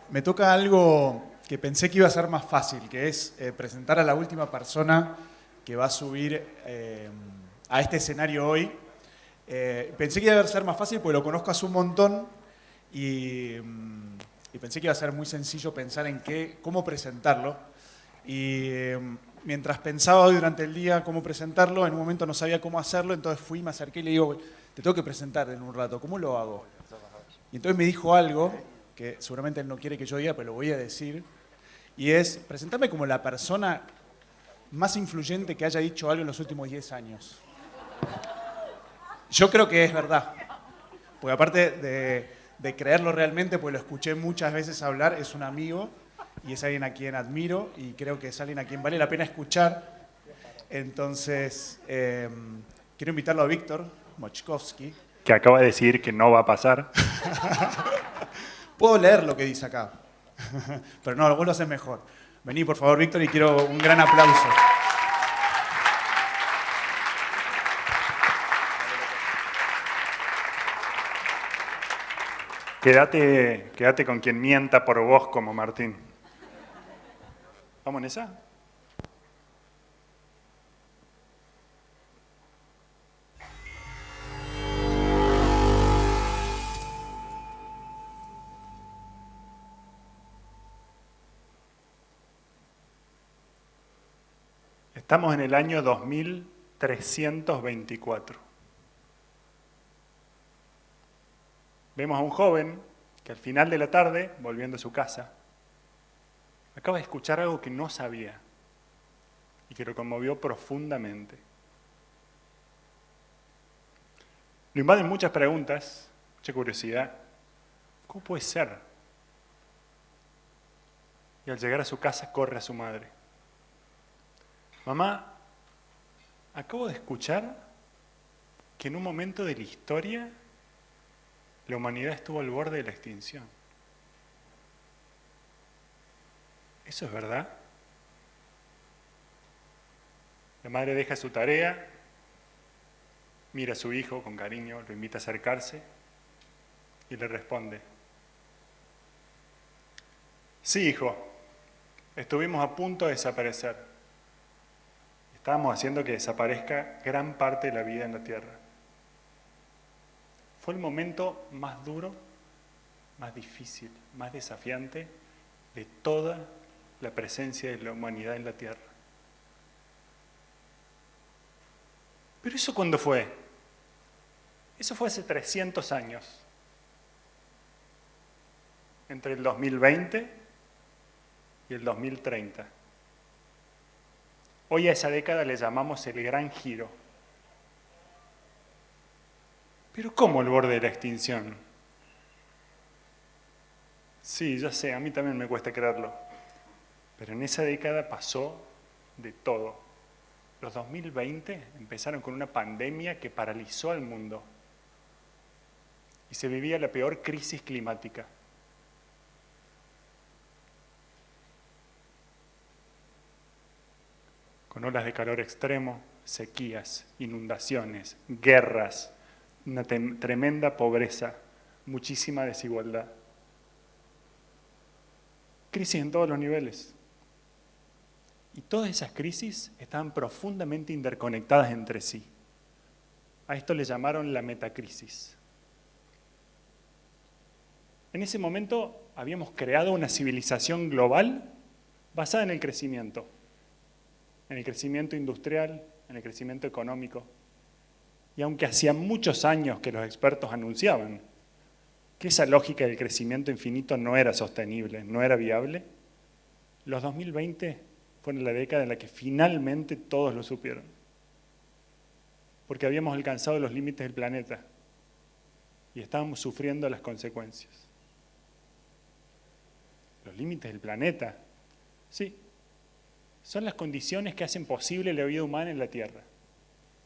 Me toca algo que pensé que iba a ser más fácil, que es presentar a la última persona que va a subir a este escenario hoy. Pensé que iba a ser más fácil porque lo conozco hace un montón y pensé que iba a ser muy sencillo pensar en cómo presentarlo. Y mientras pensaba hoy durante el día cómo presentarlo, en un momento no sabía cómo hacerlo, entonces fui, me acerqué y le digo, te tengo que presentar en un rato, ¿cómo lo hago? Y entonces me dijo algo que seguramente él no quiere que yo diga, pero lo voy a decir, y es, presentarme como la persona más influyente que haya dicho algo en los últimos 10 años. Yo creo que es verdad, porque aparte de creerlo realmente, pues lo escuché muchas veces hablar, es un amigo y es alguien a quien admiro y creo que es alguien a quien vale la pena escuchar. Entonces, quiero invitarlo a Víctor Mochkovsky. Que acaba de decir que no va a pasar. Puedo leer lo que dice acá, pero no, vos lo haces mejor. Vení, por favor, Víctor, y quiero un gran aplauso. Quédate con quien mienta por vos como Martín. ¿Vamos en esa? Estamos en el año 2324. Vemos a un joven que al final de la tarde, volviendo a su casa, acaba de escuchar algo que no sabía y que lo conmovió profundamente. Lo invaden muchas preguntas, mucha curiosidad. ¿Cómo puede ser? Y al llegar a su casa corre a su madre. Mamá, acabo de escuchar que en un momento de la historia la humanidad estuvo al borde de la extinción. ¿Eso es verdad? La madre deja su tarea, mira a su hijo con cariño, lo invita a acercarse y le responde: sí, hijo, estuvimos a punto de desaparecer. Estábamos haciendo que desaparezca gran parte de la vida en la Tierra. Fue el momento más duro, más difícil, más desafiante de toda la presencia de la humanidad en la Tierra. ¿Pero eso cuándo fue? Eso fue hace 300 años. Entre el 2020 y el 2030. Hoy a esa década le llamamos el Gran Giro. ¿Pero cómo el borde de la extinción? Sí, ya sé, a mí también me cuesta creerlo. Pero en esa década pasó de todo. Los 2020 empezaron con una pandemia que paralizó al mundo. Y se vivía la peor crisis climática. Con olas de calor extremo, sequías, inundaciones, guerras, una tremenda pobreza, muchísima desigualdad. Crisis en todos los niveles. Y todas esas crisis estaban profundamente interconectadas entre sí. A esto le llamaron la metacrisis. En ese momento habíamos creado una civilización global basada en el crecimiento industrial, en el crecimiento económico. Y aunque hacía muchos años que los expertos anunciaban que esa lógica del crecimiento infinito no era sostenible, no era viable, los 2020 fueron la década en la que finalmente todos lo supieron. Porque habíamos alcanzado los límites del planeta y estábamos sufriendo las consecuencias. Los límites del planeta, sí, son las condiciones que hacen posible la vida humana en la Tierra,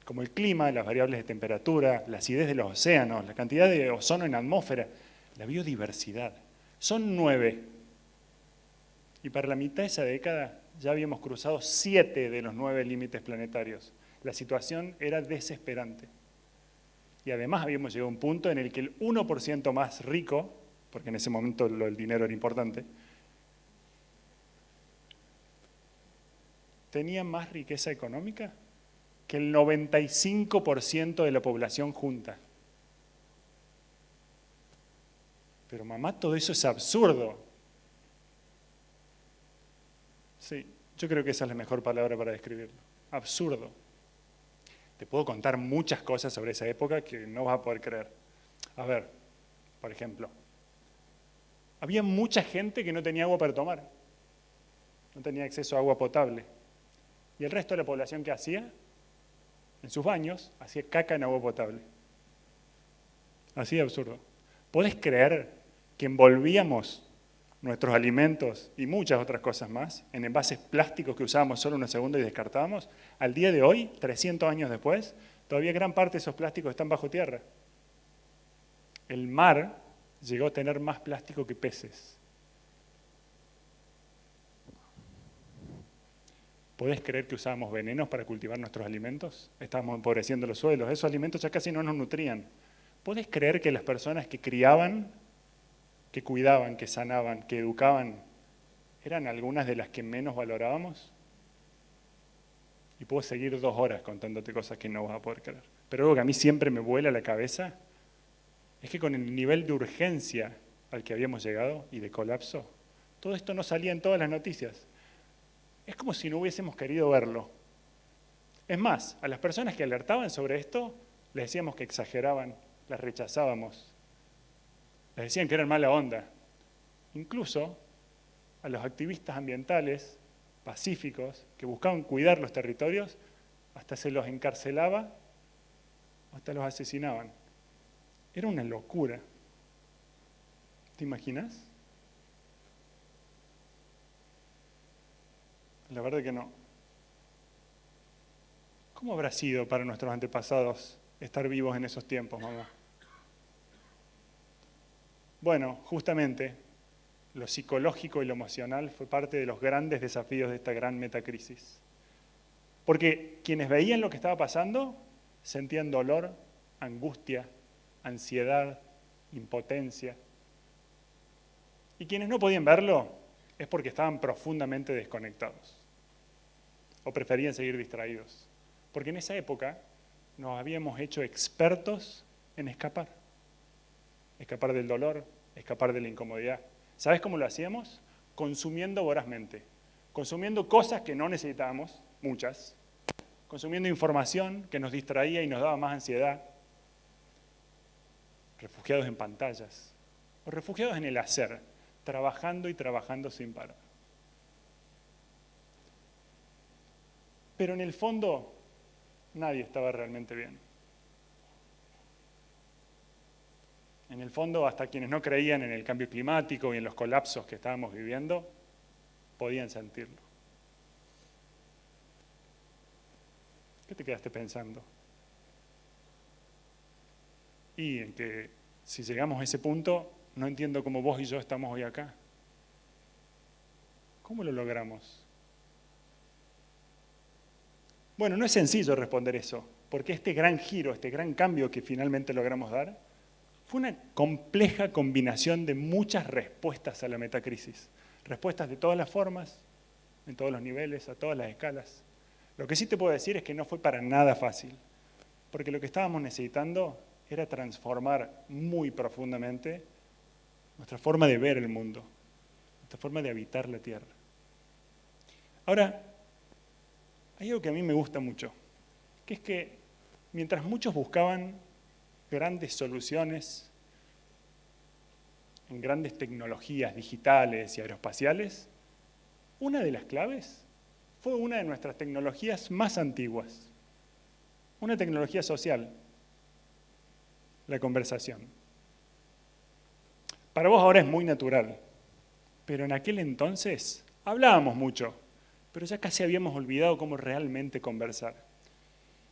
como el clima, las variables de temperatura, la acidez de los océanos, la cantidad de ozono en la atmósfera, la biodiversidad. Son 9. Y para la mitad de esa década ya habíamos cruzado 7 de los 9 límites planetarios. La situación era desesperante. Y además habíamos llegado a un punto en el que el 1% más rico porque en ese momento el dinero era importante, tenía más riqueza económica que el 95% de la población junta. Pero mamá, todo eso es absurdo. Sí, yo creo que esa es la mejor palabra para describirlo. Absurdo. Te puedo contar muchas cosas sobre esa época que no vas a poder creer. A ver, por ejemplo, había mucha gente que no tenía agua para tomar. No tenía acceso a agua potable. ¿Y el resto de la población qué hacía? En sus baños, hacía caca en agua potable. Así de absurdo. ¿Podés creer que envolvíamos nuestros alimentos y muchas otras cosas más en envases plásticos que usábamos solo unos segundos y descartábamos? Al día de hoy, 300 años después, todavía gran parte de esos plásticos están bajo tierra. El mar llegó a tener más plástico que peces. ¿Podés creer que usábamos venenos para cultivar nuestros alimentos? Estábamos empobreciendo los suelos. Esos alimentos ya casi no nos nutrían. ¿Podés creer que las personas que criaban, que cuidaban, que sanaban, que educaban, eran algunas de las que menos valorábamos? Y puedo seguir 2 horas contándote cosas que no vas a poder creer. Pero algo que a mí siempre me vuela la cabeza es que con el nivel de urgencia al que habíamos llegado y de colapso, todo esto no salía en todas las noticias. Es como si no hubiésemos querido verlo. Es más, a las personas que alertaban sobre esto, les decíamos que exageraban, las rechazábamos. Les decían que eran mala onda. Incluso a los activistas ambientales pacíficos que buscaban cuidar los territorios, hasta se los encarcelaba, hasta los asesinaban. Era una locura. ¿Te imaginas? La verdad que no. ¿Cómo habrá sido para nuestros antepasados estar vivos en esos tiempos, mamá? Bueno, justamente, lo psicológico y lo emocional fue parte de los grandes desafíos de esta gran metacrisis. Porque quienes veían lo que estaba pasando sentían dolor, angustia, ansiedad, impotencia. Y quienes no podían verlo es porque estaban profundamente desconectados o preferían seguir distraídos. Porque en esa época nos habíamos hecho expertos en escapar. Escapar del dolor, escapar de la incomodidad. ¿Sabes cómo lo hacíamos? Consumiendo vorazmente. Consumiendo cosas que no necesitábamos, muchas. Consumiendo información que nos distraía y nos daba más ansiedad. Refugiados en pantallas. O refugiados en el hacer. Trabajando y trabajando sin parar. Pero en el fondo, nadie estaba realmente bien. En el fondo, hasta quienes no creían en el cambio climático y en los colapsos que estábamos viviendo, podían sentirlo. ¿Qué te quedaste pensando? Y en que si llegamos a ese punto, no entiendo cómo vos y yo estamos hoy acá. ¿Cómo lo logramos? Bueno, no es sencillo responder eso, porque este gran giro, este gran cambio que finalmente logramos dar, fue una compleja combinación de muchas respuestas a la metacrisis. Respuestas de todas las formas, en todos los niveles, a todas las escalas. Lo que sí te puedo decir es que no fue para nada fácil, porque lo que estábamos necesitando era transformar muy profundamente nuestra forma de ver el mundo, nuestra forma de habitar la Tierra. Ahora, hay algo que a mí me gusta mucho, que es que mientras muchos buscaban grandes soluciones en grandes tecnologías digitales y aeroespaciales, una de las claves fue una de nuestras tecnologías más antiguas, una tecnología social, la conversación. Para vos ahora es muy natural, pero en aquel entonces hablábamos mucho, pero ya casi habíamos olvidado cómo realmente conversar.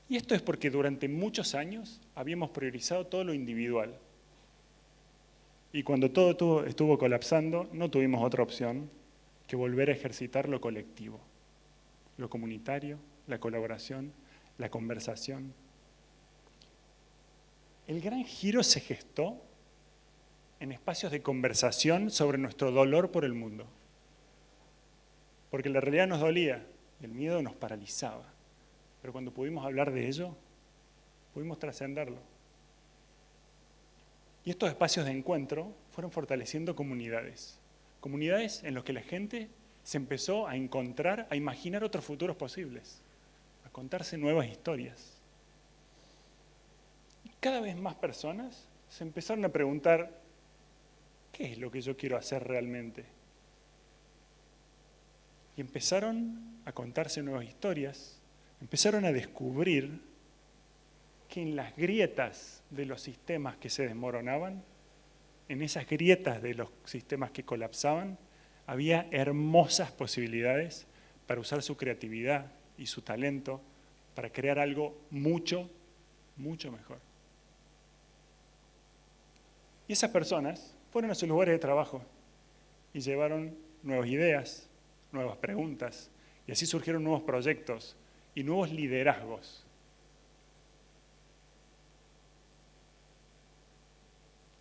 Y esto es porque durante muchos años habíamos priorizado todo lo individual. Y cuando todo estuvo colapsando, no tuvimos otra opción que volver a ejercitar lo colectivo, lo comunitario, la colaboración, la conversación. El gran giro se gestó en espacios de conversación sobre nuestro dolor por el mundo. Porque la realidad nos dolía y el miedo nos paralizaba. Pero cuando pudimos hablar de ello, pudimos trascenderlo. Y estos espacios de encuentro fueron fortaleciendo comunidades. Comunidades en las que la gente se empezó a encontrar, a imaginar otros futuros posibles, a contarse nuevas historias. Y cada vez más personas se empezaron a preguntar, ¿qué es lo que yo quiero hacer realmente? Y empezaron a contarse nuevas historias, empezaron a descubrir que en las grietas de los sistemas que se desmoronaban, en esas grietas de los sistemas que colapsaban, había hermosas posibilidades para usar su creatividad y su talento para crear algo mucho, mucho mejor. Y esas personas fueron a sus lugares de trabajo y llevaron nuevas ideas, nuevas preguntas, y así surgieron nuevos proyectos y nuevos liderazgos.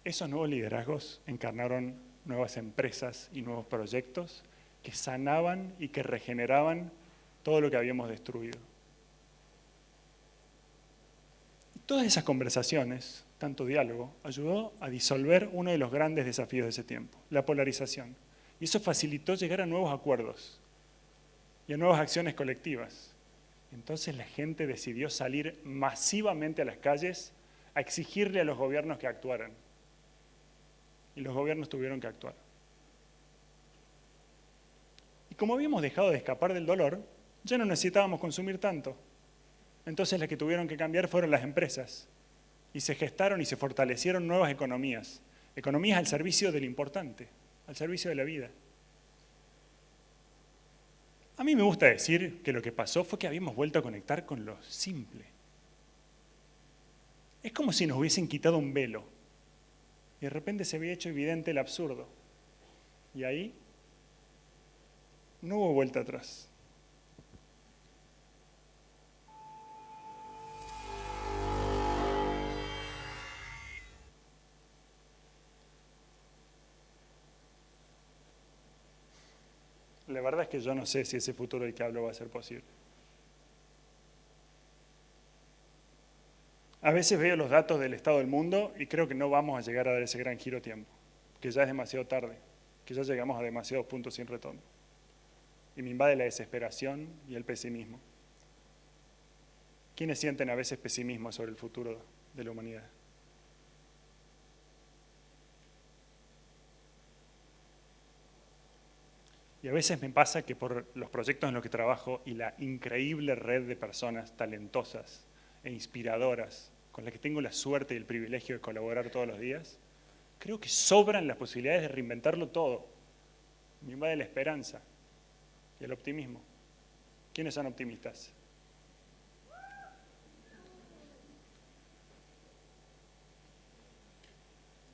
Esos nuevos liderazgos encarnaron nuevas empresas y nuevos proyectos que sanaban y que regeneraban todo lo que habíamos destruido. Y todas esas conversaciones, tanto diálogo, ayudó a disolver uno de los grandes desafíos de ese tiempo, la polarización. Y eso facilitó llegar a nuevos acuerdos y a nuevas acciones colectivas. Entonces la gente decidió salir masivamente a las calles a exigirle a los gobiernos que actuaran. Y los gobiernos tuvieron que actuar. Y como habíamos dejado de escapar del dolor, ya no necesitábamos consumir tanto. Entonces las que tuvieron que cambiar fueron las empresas. Y se gestaron y se fortalecieron nuevas economías. Economías al servicio del importante, al servicio de la vida. A mí me gusta decir que lo que pasó fue que habíamos vuelto a conectar con lo simple. Es como si nos hubiesen quitado un velo. Y de repente se había hecho evidente el absurdo. Y ahí no hubo vuelta atrás. La verdad es que yo no sé si ese futuro del que hablo va a ser posible. A veces veo los datos del estado del mundo y creo que no vamos a llegar a dar ese gran giro a tiempo, que ya es demasiado tarde, que ya llegamos a demasiados puntos sin retorno. Y me invade la desesperación y el pesimismo. ¿Quiénes sienten a veces pesimismo sobre el futuro de la humanidad? Y a veces me pasa que por los proyectos en los que trabajo y la increíble red de personas talentosas e inspiradoras con las que tengo la suerte y el privilegio de colaborar todos los días, creo que sobran las posibilidades de reinventarlo todo. Me invade la esperanza y el optimismo. ¿Quiénes son optimistas?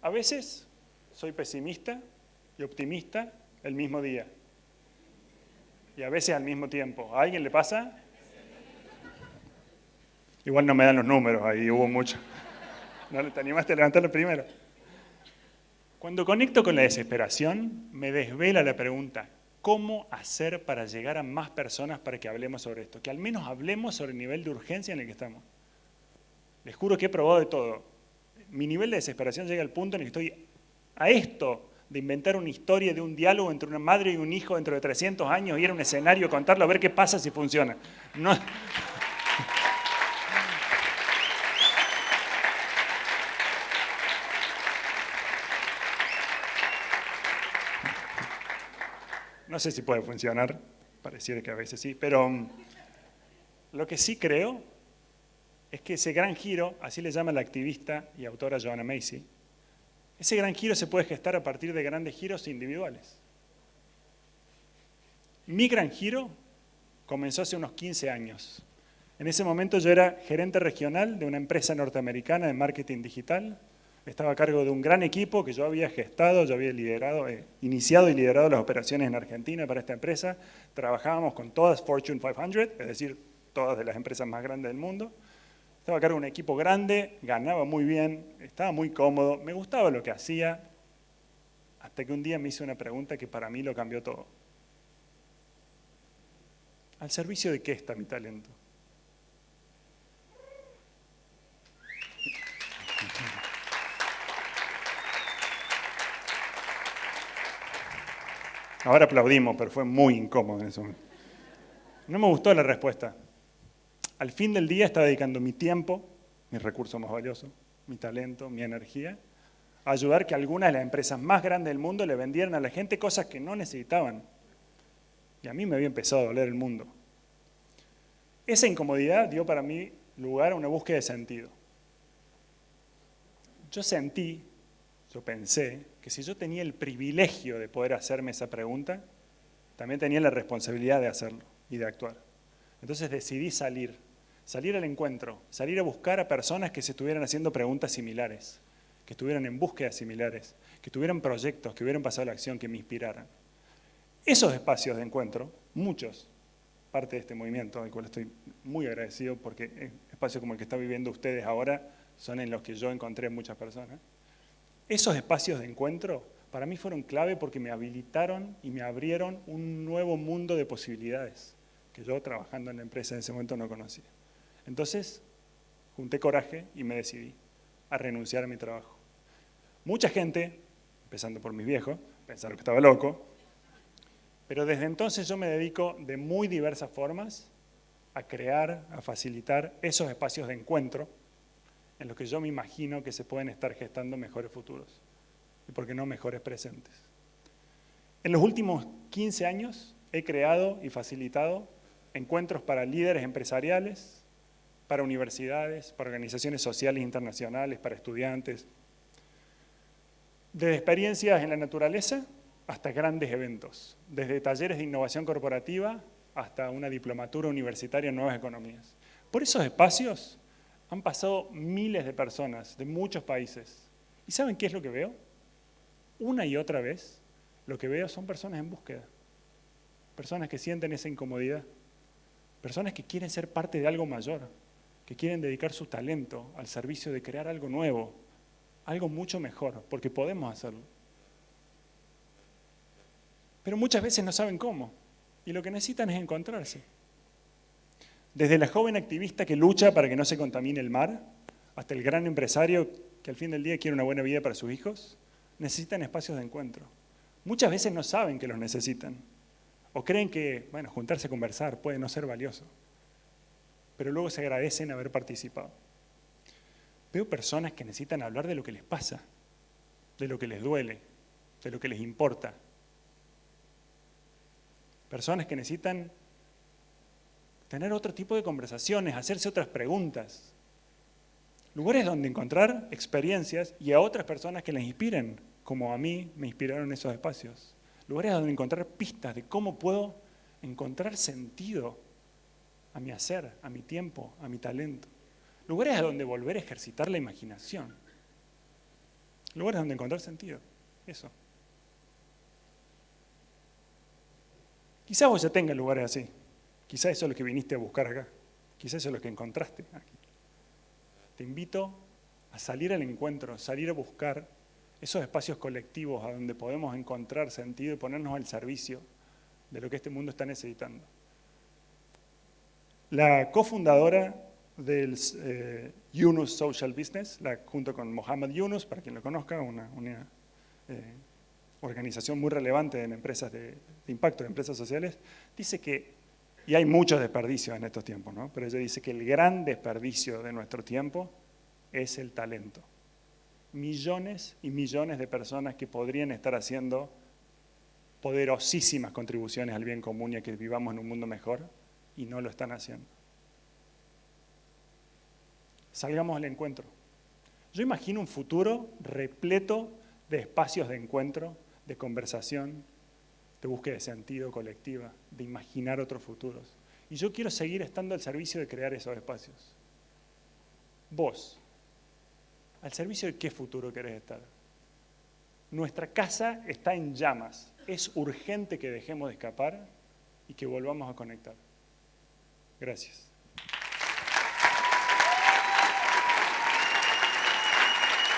A veces soy pesimista y optimista el mismo día. Y a veces al mismo tiempo. ¿A alguien le pasa? Igual no me dan los números, ahí hubo mucho. ¿No te animaste a levantarlo primero? Cuando conecto con la desesperación, me desvela la pregunta, ¿cómo hacer para llegar a más personas para que hablemos sobre esto? Que al menos hablemos sobre el nivel de urgencia en el que estamos. Les juro que he probado de todo. Mi nivel de desesperación llega al punto en el que estoy a esto de inventar una historia de un diálogo entre una madre y un hijo dentro de 300 años, ir a un escenario, contarlo, a ver qué pasa si funciona. No. No sé si puede funcionar, pareciera que a veces sí, pero lo que sí creo es que ese gran giro, así le llama la activista y autora Joanna Macy, ese gran giro se puede gestar a partir de grandes giros individuales. Mi gran giro comenzó hace unos 15 años. En ese momento yo era gerente regional de una empresa norteamericana de marketing digital. Estaba a cargo de un gran equipo que yo había gestado, yo había liderado, iniciado y liderado las operaciones en Argentina para esta empresa. Trabajábamos con todas Fortune 500, es decir, todas de las empresas más grandes del mundo. Estaba a cargo de un equipo grande, ganaba muy bien, estaba muy cómodo, me gustaba lo que hacía, Hasta que un día me hice una pregunta que para mí lo cambió todo. ¿Al servicio de qué está mi talento? Ahora aplaudimos, pero fue muy incómodo en ese momento. No me gustó la respuesta. Al fin del día estaba dedicando mi tiempo, mi recurso más valioso, mi talento, mi energía, a ayudar que algunas de las empresas más grandes del mundo le vendieran a la gente cosas que no necesitaban. Y a mí me había empezado a doler el mundo. Esa incomodidad dio para mí lugar a una búsqueda de sentido. Yo pensé que si yo tenía el privilegio de poder hacerme esa pregunta, también tenía la responsabilidad de hacerlo y de actuar. Entonces decidí salir al encuentro, salir a buscar a personas que se estuvieran haciendo preguntas similares, que estuvieran en búsquedas similares, que tuvieran proyectos, que hubieran pasado a la acción, que me inspiraran. Esos espacios de encuentro, muchos, parte de este movimiento, al cual estoy muy agradecido porque espacios como el que están viviendo ustedes ahora son en los que yo encontré muchas personas. Esos espacios de encuentro para mí fueron clave porque me habilitaron y me abrieron un nuevo mundo de posibilidades que yo trabajando en la empresa en ese momento no conocía. Entonces, junté coraje y me decidí a renunciar a mi trabajo. Mucha gente, empezando por mis viejos, pensaron que estaba loco, pero desde entonces yo me dedico de muy diversas formas a crear, a facilitar esos espacios de encuentro en los que yo me imagino que se pueden estar gestando mejores futuros y, por qué no, mejores presentes. En los últimos 15 años he creado y facilitado encuentros para líderes empresariales, para universidades, para organizaciones sociales internacionales, para estudiantes, desde experiencias en la naturaleza hasta grandes eventos, desde talleres de innovación corporativa hasta una diplomatura universitaria en nuevas economías. Por esos espacios han pasado miles de personas de muchos países. ¿Y saben qué es lo que veo? Una y otra vez, lo que veo son personas en búsqueda, personas que sienten esa incomodidad, personas que quieren ser parte de algo mayor, que quieren dedicar su talento al servicio de crear algo nuevo, algo mucho mejor, porque podemos hacerlo. Pero muchas veces no saben cómo, y lo que necesitan es encontrarse. Desde la joven activista que lucha para que no se contamine el mar, hasta el gran empresario que al fin del día quiere una buena vida para sus hijos, necesitan espacios de encuentro. Muchas veces no saben que los necesitan, o creen que, bueno, juntarse a conversar puede no ser valioso, pero luego se agradecen haber participado. Veo personas que necesitan hablar de lo que les pasa, de lo que les duele, de lo que les importa. Personas que necesitan tener otro tipo de conversaciones, hacerse otras preguntas. Lugares donde encontrar experiencias y a otras personas que les inspiren, como a mí me inspiraron esos espacios. Lugares donde encontrar pistas de cómo puedo encontrar sentido a mi hacer, a mi tiempo, a mi talento. Lugares donde volver a ejercitar la imaginación. Lugares donde encontrar sentido. Eso. Quizás vos ya tengas lugares así. Quizás eso es lo que viniste a buscar acá. Quizás eso es lo que encontraste aquí. Te invito a salir al encuentro, salir a buscar esos espacios colectivos a donde podemos encontrar sentido y ponernos al servicio de lo que este mundo está necesitando. La cofundadora del Yunus Social Business, junto con Mohamed Yunus, para quien lo conozca, una organización muy relevante en empresas de impacto, de empresas sociales, dice que, y hay muchos desperdicios en estos tiempos, ¿no? Pero ella dice que el gran desperdicio de nuestro tiempo es el talento. Millones y millones de personas que podrían estar haciendo poderosísimas contribuciones al bien común y a que vivamos en un mundo mejor, y no lo están haciendo. Salgamos al encuentro. Yo imagino un futuro repleto de espacios de encuentro, de conversación, de búsqueda de sentido colectiva, de imaginar otros futuros. Y yo quiero seguir estando al servicio de crear esos espacios. Vos, ¿al servicio de qué futuro querés estar? Nuestra casa está en llamas. Es urgente que dejemos de escapar y que volvamos a conectar. Gracias.